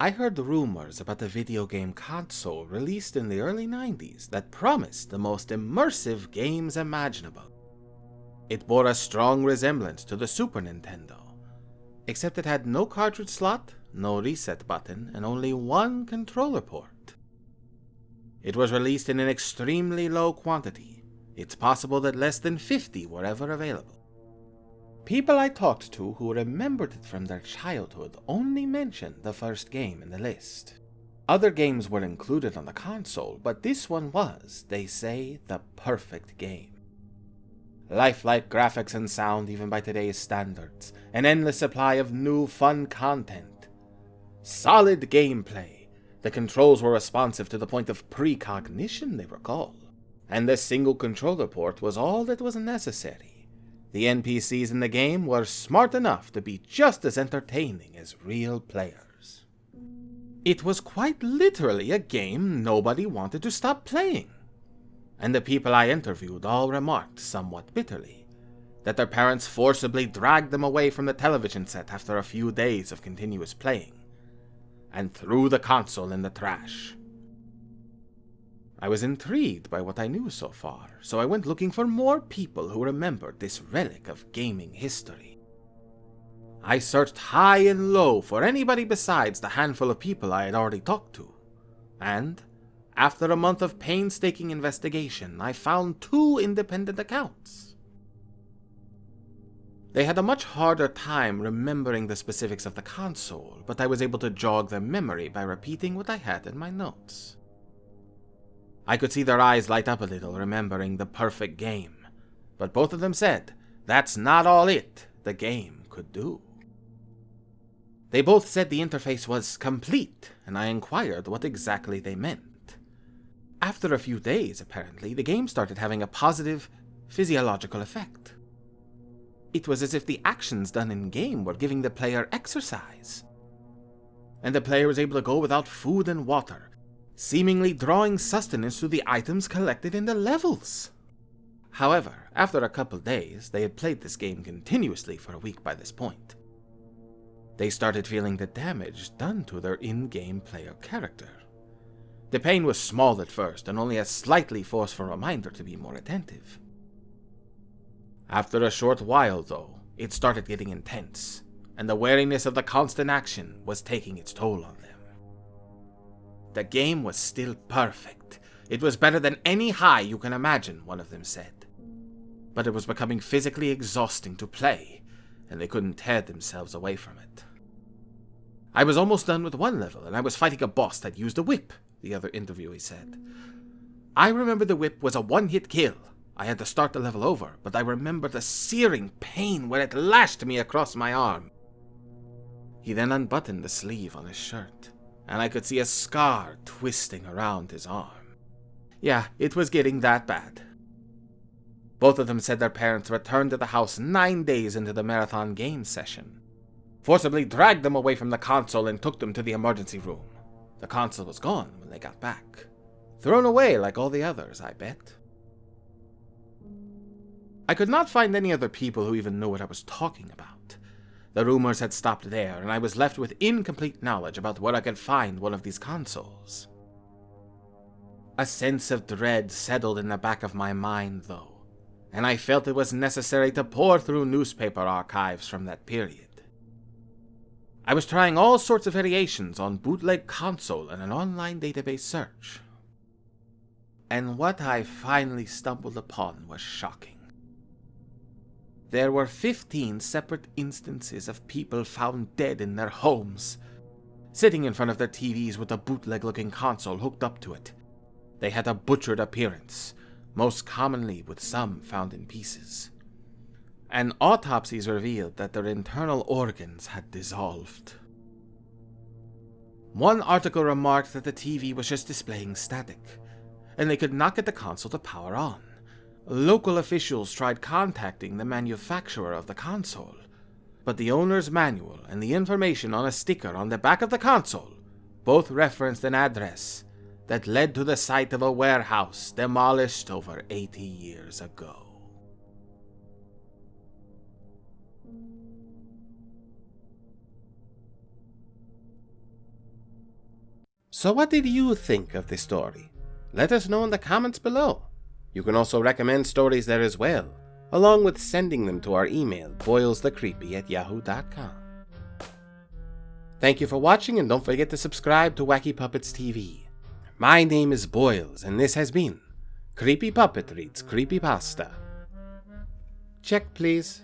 I heard rumors about a video game console released in the early 90s that promised the most immersive games imaginable. It bore a strong resemblance to the Super Nintendo, except it had no cartridge slot, no reset button, and only one controller port. It was released in an extremely low quantity. It's possible that less than 50 were ever available. People I talked to who remembered it from their childhood only mentioned the first game in the list. Other games were included on the console, but this one was, they say, the perfect game. Lifelike graphics and sound even by today's standards, an endless supply of new fun content. Solid gameplay. The controls were responsive to the point of precognition, they recall. And the single controller port was all that was necessary. The NPCs in the game were smart enough to be just as entertaining as real players. It was quite literally a game nobody wanted to stop playing. And the people I interviewed all remarked somewhat bitterly that their parents forcibly dragged them away from the television set after a few days of continuous playing, and threw the console in the trash. I was intrigued by what I knew so far, so I went looking for more people who remembered this relic of gaming history. I searched high and low for anybody besides the handful of people I had already talked to, and after a month of painstaking investigation, I found 2 independent accounts. They had a much harder time remembering the specifics of the console, but I was able to jog their memory by repeating what I had in my notes. I could see their eyes light up a little, remembering the perfect game, but both of them said that's not all the game could do. They both said the interface was complete, and I inquired what exactly they meant. After a few days, apparently, the game started having a positive physiological effect. It was as if the actions done in-game were giving the player exercise, and the player was able to go without food and water, seemingly drawing sustenance through the items collected in the levels. However, after a couple days, they had played this game continuously for a week by this point. They started feeling the damage done to their in-game player character. The pain was small at first, and only a slightly forceful reminder to be more attentive. After a short while, though, it started getting intense, and the wariness of the constant action was taking its toll on them. The game was still perfect. It was better than any high you can imagine, one of them said. But it was becoming physically exhausting to play, and they couldn't tear themselves away from it. I was almost done with one level, and I was fighting a boss that used a whip, the other interviewee said. I remember the whip was a one-hit kill. I had to start the level over, but I remember the searing pain where it lashed me across my arm. He then unbuttoned the sleeve on his shirt, and I could see a scar twisting around his arm. Yeah, it was getting that bad. Both of them said their parents returned to the house 9 days into the marathon game session, forcibly dragged them away from the console and took them to the emergency room. The console was gone when they got back. Thrown away like all the others, I bet. I could not find any other people who even knew what I was talking about. The rumors had stopped there, and I was left with incomplete knowledge about where I could find one of these consoles. A sense of dread settled in the back of my mind, though, and I felt it was necessary to pore through newspaper archives from that period. I was trying all sorts of variations on bootleg console and an online database search. And what I finally stumbled upon was shocking. There were 15 separate instances of people found dead in their homes, sitting in front of their TVs with a bootleg-looking console hooked up to it. They had a butchered appearance, most commonly with some found in pieces. And autopsies revealed that their internal organs had dissolved. One article remarked that the TV was just displaying static, and they could not get the console to power on. Local officials tried contacting the manufacturer of the console, but the owner's manual and the information on a sticker on the back of the console both referenced an address that led to the site of a warehouse demolished over 80 years ago. So what did you think of this story? Let us know in the comments below. You can also recommend stories there as well, along with sending them to our email, boylesthecreepy@yahoo.com. Thank you for watching, and don't forget to subscribe to Whacky Puppets TV. My name is Boyles, and this has been Creepy Puppet Reads Creepypasta. Check, please.